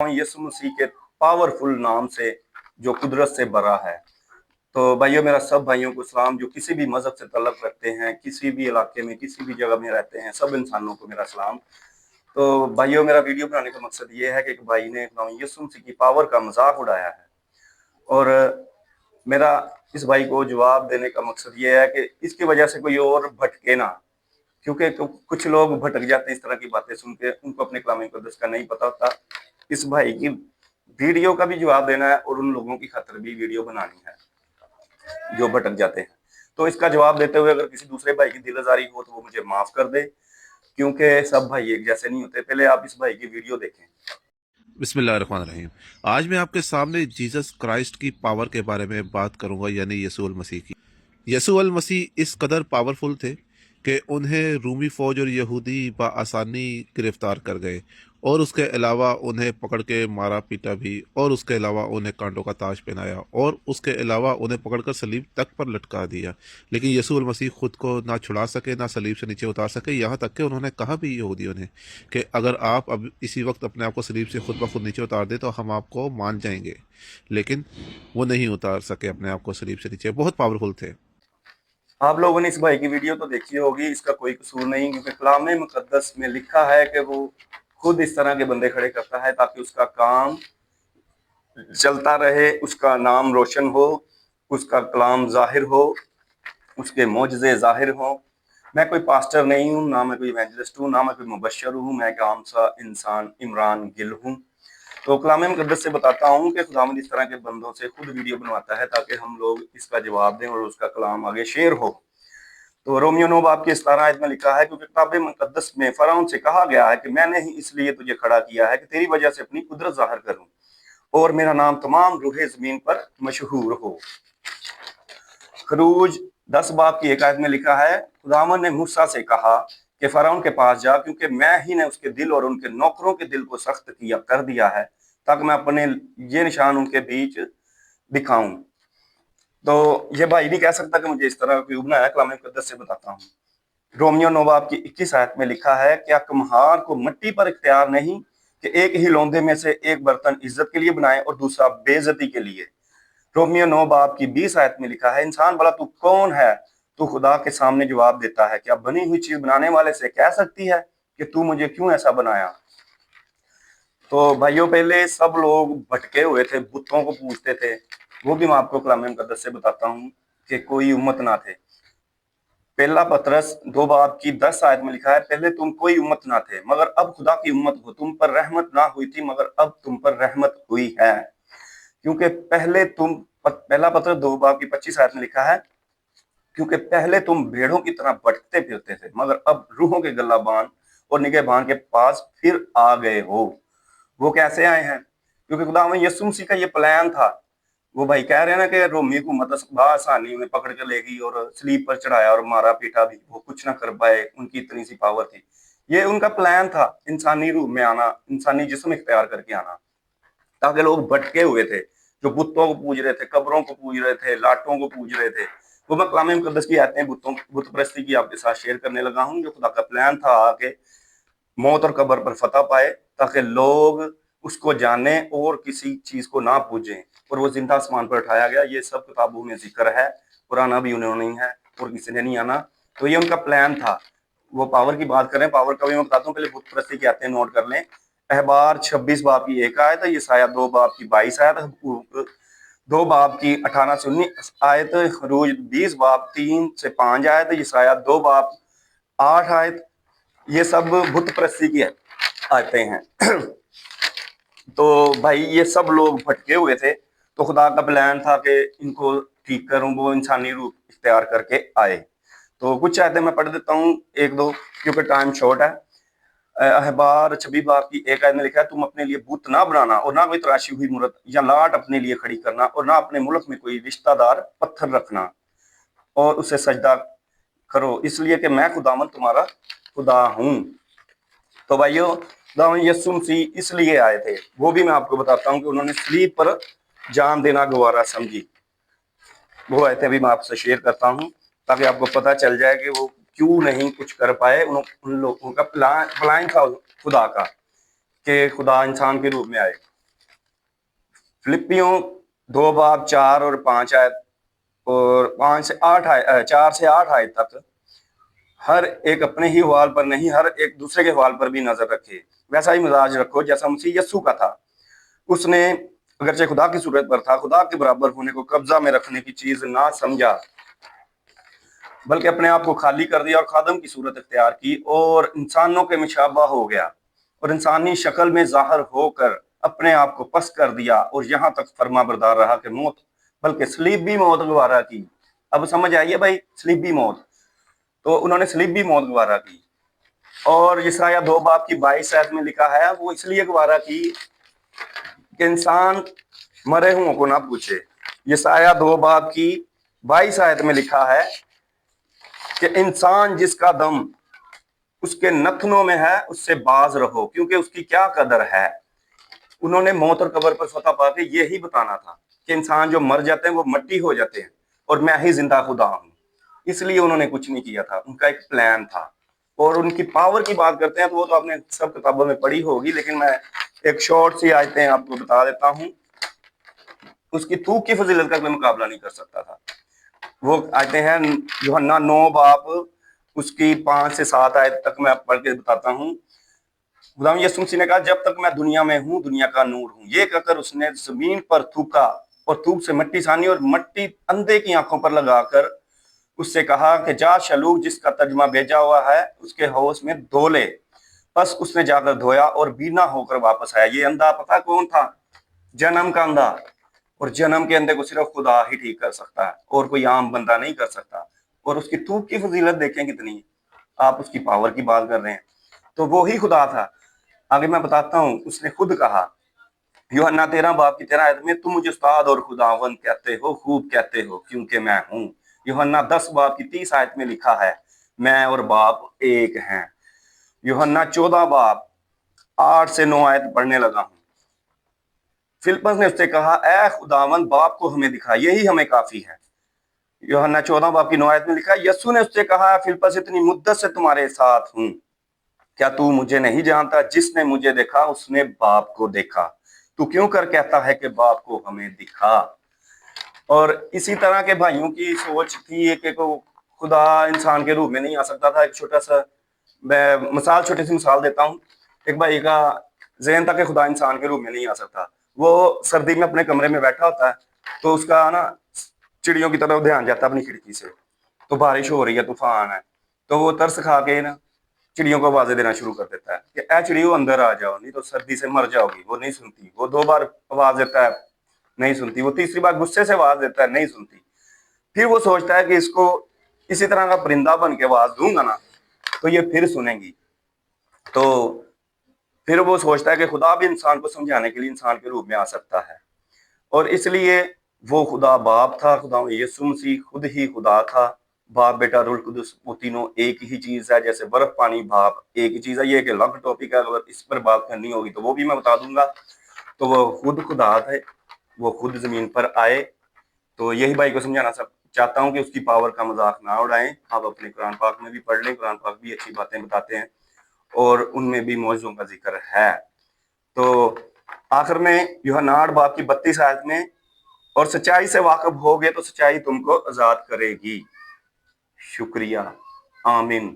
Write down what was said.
यीशु मसीह के पावरफुल नाम से जो कुदरत से भरा है। तो भाइयों, मेरा सब भाइयों को सलाम जो किसी भी मजहब से तल्लुक़ रखते हैं, किसी भी इलाके में, किसी भी जगह में रहते हैं, सब इंसानों को मेरा सलाम। तो भाइयों, मेरा वीडियो बनाने का मकसद ये है कि एक भाई ने यीशु मसीह की पावर का मजाक उड़ाया है, और मेरा इस भाई को जवाब देने का मकसद ये है कि इसकी वजह से कोई और भटके ना, क्योंकि कुछ लोग भटक जाते हैं इस तरह की बातें सुन के, उनको अपने कलाम मुक़द्दस का नहीं पता होता। इस भाई की वीडियो का भी जवाब देना है और उन लोगों की खातिर भी वीडियो बनानी है जो भटक जाते हैं। तो इसका जवाब देते हुए अगर किसी दूसरे भाई की दिल आज़ारी हो तो वो मुझे माफ कर दे, क्योंकि सब भाई एक जैसे नहीं होते। पहले आप इस भाई की वीडियो देखें। बिस्मिल्लाहिर्रहमानिर्रहीम। आज मैं आपके सामने जीसस क्राइस्ट की पावर के बारे में बात करूंगा, यानी यीशु मसीह की। यीशु मसीह इस कदर पावरफुल थे कि उन्हें रूमी फौज और यहूदी बआसानी गिरफ्तार कर गए, और उसके अलावा उन्हें पकड़ के मारा पीटा भी, और उसके अलावा उन्हें कांटों का ताज पहनाया, और उसके अलावा उन्हें पकड़कर सलीब तक पर लटका दिया। लेकिन यीशु मसीह खुद को ना छुड़ा सके, ना सलीब से नीचे उतार सके। यहाँ तक कि उन्होंने कहा भी यहूदियों ने कि अगर आप अब इसी वक्त अपने आप को सलीब से खुद ब खुद नीचे उतार दे तो हम आपको मान जाएंगे। लेकिन वो नहीं उतार सके अपने आप को सलीब से नीचे। बहुत पावरफुल थे। आप लोगों ने इस भाई की वीडियो तो देखी होगी, इसका कोई कसूर नहीं, क्योंकि कलाम मुक़द्दस में लिखा है कि वो खुद इस तरह के बंदे खड़े करता है ताकि उसका काम चलता रहे, उसका नाम रोशन हो, उसका कलाम जाहिर हो, उसके मौजज़े जाहिर हो। मैं कोई पास्टर नहीं हूँ, ना मैं कोई इवेंजलिस्ट हूँ, ना मैं कोई मुबशर हूँ, मैं एक आम सा इंसान इमरान गिल हूँ। तो कलाम मुक़द्दस से बताता हूँ कि खुदावंद इस तरह के बंदों से खुद वीडियो बनवाता है ताकि हम लोग इसका जवाब दें और उसका कलाम आगे शेयर हो। तो रोमियो 9 बाब की 17 आयत में लिखा है, क्योंकि किताब मुक़द्दस में फ़िरौन से कहा गया है कि मैंने ही इसलिए तुझे खड़ा किया है कि तेरी वजह से अपनी कुदरत ज़ाहिर करूं और मेरा नाम तमाम रूहे ज़मीन पर मशहूर हो। खरूज 10 बाब की 1 आयत में लिखा है, खुदावंद ने मूसा से कहा कि फ़िरौन के पास जा, क्योंकि मैं ही ने उसके दिल और उनके नौकरों के दिल को सख्त कर दिया है, ताकि मैं अपने ये निशान उनके बीच दिखाऊं। तो ये भाई नहीं कह सकता कि मुझे इस तरह क्यों बनाया। कलाम मुक़द्दस से बताता हूँ। रोमियो 9 बाब की 21 आयत में लिखा है, क्या कुम्हार को मिट्टी पर इख्तियार नहीं कि एक ही लौंदे में से एक बर्तन इज्जत के लिए बनाए और दूसरा बेइज्जती के लिए। रोमियो 9 बाब की 20 आयत में लिखा है, इंसान भला तू कौन है, तू खुदा के सामने जवाब देता है। क्या बनी हुई चीज बनाने वाले से कह सकती है कि तू मुझे क्यों ऐसा बनाया। तो भाइयों, पहले सब लोग भटके हुए थे, बुतों को पूजते थे। वो भी मैं आपको कलाम मुक़द्दस से बताता हूँ कि कोई उम्मत ना थे। पहला पतरस 2 बाब की 10 आयत में लिखा है, पहले तुम कोई उम्मत ना थे मगर अब खुदा की उम्मत हो, तुम पर रहमत ना हुई थी मगर अब तुम पर रहमत हुई है। क्योंकि पहला पत्र 2 बाब की 25 आयत में लिखा है, क्योंकि पहले तुम भेड़ों की तरह भटकते फिरते थे मगर अब रूहों के गल्लाबान और निगहबान के पास फिर आ गए हो। वो कैसे आए हैं? क्योंकि खुदावंद यीशु मसीह का ये प्लान था। वो भाई कह रहे हैं ना कि रोमी हुकूमत आसानी में पकड़ के ले गई और स्लीप पर चढ़ाया और मारा पीटा भी, वो कुछ ना कर पाए, उनकी इतनी सी पावर थी। ये उनका प्लान था, इंसानी रूप में आना, इंसानी जिस्म इख्तियार करके आना, ताकि लोग भटके हुए थे, जो बुतों को पूज रहे थे, कब्रों को पूज रहे थे, लाटों को पूज रहे थे। वो मैं कलाम मुक़द्दस की आयतें बुत परस्ती की आपके साथ शेयर करने लगा हूँ, जो खुदा का प्लान था आके मौत और कब्र पर फतह पाए, ताकि लोग उसको जाने और किसी चीज को ना पूजें। और वो जिंदा आसमान पर उठाया गया। ये सब किताबों में जिक्र है, पुराना भी उन्होंने नहीं है और किसी ने नहीं आना। तो ये उनका प्लान था। वो पावर की बात करें, पावर का भी मैं बताता हूँ, पहले बुत परस्ती की आयतें नोट कर लें। अहबार 26 बाब की 1 आयत, यशायाह 2 बाब की 22 आयत, 2 बाब की 18 से 19 आयत, खरूज 20 बाब 3 से 5 आयत, यशायाह 2 बाब 8 आयत। ये सब बुत परस्ती की आयतें हैं। तो भाई, ये सब लोग भटके हुए थे, तो खुदा का प्लान था कि इनको ठीक करूं। वो इंसानी रूप इख्तियार करके आए। तो कुछ आयतें मैं पढ़ देता हूँ, एक दो, क्योंकि टाइम शॉर्ट है। अहबार 26 बाब की 1 आयत में लिखा है, तुम अपने लिए बुत ना बनाना और ना कोई तराशी हुई मूरत या लाट अपने लिए खड़ी करना और ना अपने मुल्क में कोई रिश्तेदार पत्थर रखना और उसे सजदा करो, इसलिए कि मैं खुदावंद तुम्हारा खुदा हूँ। तो भाइयों, खुदावंद यीशु मसीह इसलिए आए थे, वो भी मैं आपको बताता हूँ कि उन्होंने सलीब पर जान देना गवारा समझी। वो आयतें भी मैं आपसे शेयर करता हूँ ताकि आपको पता चल जाए कि वो क्यों नहीं कुछ कर पाए। उन लोगों का प्लान था खुदा का कि खुदा इंसान के रूप में आए। फिलिपियों 2 बाब 4 और 5 आयत और 5 से 8 आयत 4 से 8 आयत तक हर एक अपने ही हवाल पर नहीं, हर एक दूसरे के हवाल पर भी नजर रखे, वैसा ही मिजाज रखो जैसा मसीह यस्सु का था। उसने अगरचे खुदा की सूरत पर था, खुदा के बराबर होने को कब्जा में रखने की चीज ना समझा, बल्कि अपने आप को खाली कर दिया और खादम की सूरत इख्तियार की और इंसानों के मुशाबा हो गया और इंसानी शक्ल में जाहिर होकर अपने आप को पस्त कर दिया और यहाँ तक फर्मा बरदार रहा कि मौत, बल्कि सलीबी मौत गवारा की। अब समझ आइए भाई, सलीबी मौत, तो उन्होंने सलीबी मौत गवारा की। और यशायाह 2 बाब की 22 आयत में लिखा है, वो इसलिए गवारा की कि इंसान मरे हुओं को ना पूछे। यशायाह 2 बाब की 22 आयत में लिखा है कि इंसान जिसका दम उसके नथनों में है उससे बाज रहो, क्योंकि उसकी क्या कदर है। उन्होंने मौत और कब्र पर फतह पाके यही बताना था कि इंसान जो मर जाते हैं वो मट्टी हो जाते हैं और मैं ही जिंदा खुदा हूं। इसलिए उन्होंने कुछ नहीं किया था, उनका एक प्लान था। और उनकी पावर की बात करते हैं तो वो तो आपने सब किताबों में पढ़ी होगी, लेकिन मैं एक शॉर्ट सी आयतें आपको बता देता हूं। उसकी तूक की फजीलत का कोई मुकाबला नहीं कर सकता था। वो आयतें हैं यूहन्ना 9 बाब उसकी 5 से 7 आयत तक मैं पढ़ के बताता हूँ। खुदा यीशु मसीह ने कहा, जब तक मैं दुनिया में हूँ दुनिया का नूर हूँ। ये कहकर उसने जमीन पर थूका और थूक से मट्टी सानी और मट्टी अंधे की आंखों पर लगाकर उससे कहा कि जा शलूक, जिसका तर्जमा भेजा हुआ है, उसके हौस में धो ले। बस उसने जाकर धोया और बीना होकर वापस आया। ये अंधा पता कौन था? जन्म का अंधा। और जन्म के अंधे को सिर्फ खुदा ही ठीक कर सकता है और कोई आम बंदा नहीं कर सकता। और उसकी थूक की फजीलत देखें कितनी, आप उसकी पावर की बात कर रहे हैं, तो वो ही खुदा था। आगे मैं बताता हूँ, उसने खुद कहा यूहन्ना 13 बाब की 13 आयत में, तुम मुझे उस्ताद और खुदावन कहते हो, खूब कहते हो, क्योंकि मैं हूँ। यूहन्ना 10 बाब की 30 आयत में लिखा है, मैं और बाप एक हैं। यूहन्ना 14 बाब 8 से 9 आयत पढ़ने लगा हूँ। फिलिप्पस ने उससे कहा, ऐ खुदावन, बाप को हमें दिखा, यही हमें काफी है। यूहन्ना 14 बाब की 9 आयत में लिखा है, यस्सु ने उससे कहा, फिलिप्पस, इतनी मुद्दत से तुम्हारे साथ हूँ, क्या तू मुझे नहीं जानता? जिसने मुझे देखा उसने बाप को देखा। तू क्यों कर कहता है कि बाप को हमें दिखा? और इसी तरह के भाइयों की सोच थी कि खुदा इंसान के रूप में नहीं आ सकता था। एक छोटा सा मैं छोटी सी मिसाल देता हूँ। एक भाई का ज़हन था कि खुदा इंसान के रूप में नहीं आ सकता। वो सर्दी में अपने कमरे में बैठा होता है, तो उसका ना चिड़ियों की तरफ ध्यान जाता है अपनी खिड़की से। तो बारिश हो रही है, तूफान है, तो वो तरस खा के ना चिड़ियों को आवाजें देना शुरू कर देता है कि ऐ चिड़ियों अंदर आ जाओ, नहीं तो सर्दी से मर जाओगी। वो नहीं सुनती। वो 2 बार आवाज देता है, नहीं सुनती। वो तीसरी बार गुस्से से आवाज देता है, नहीं सुनती। फिर वो सोचता है कि इसको इसी तरह का परिंदा बन के आवाज दूंगा ना तो ये फिर सुनेंगी। तो फिर वो सोचता है कि खुदा भी इंसान को समझाने के लिए इंसान के रूप में आ सकता है। और इसलिए वो खुदा बाप था, खुदा यीशु मसीह खुद ही खुदा था। बाप, बेटा, रूह कुदस, वो तीनों एक ही चीज है। जैसे बर्फ, पानी, भाप एक ही चीज है। ये एक अलग टॉपिक है, अगर इस पर बात करनी होगी तो वो भी मैं बता दूंगा। तो वो खुद खुदा थे, वो खुद जमीन पर आए। तो यही भाई को समझाना सब चाहता हूँ कि उसकी पावर का मजाक ना उड़ाएं। आप अपने कुरान पाक में भी पढ़ लें, कुरान पाक भी अच्छी बातें बताते हैं और उनमें भी मौजूदों का जिक्र है। तो आखिर में यूहन्ना 8 बाब की 32 आयत में, और सच्चाई से वाकिफ होगे तो सच्चाई तुमको आजाद करेगी। शुक्रिया। आमीन।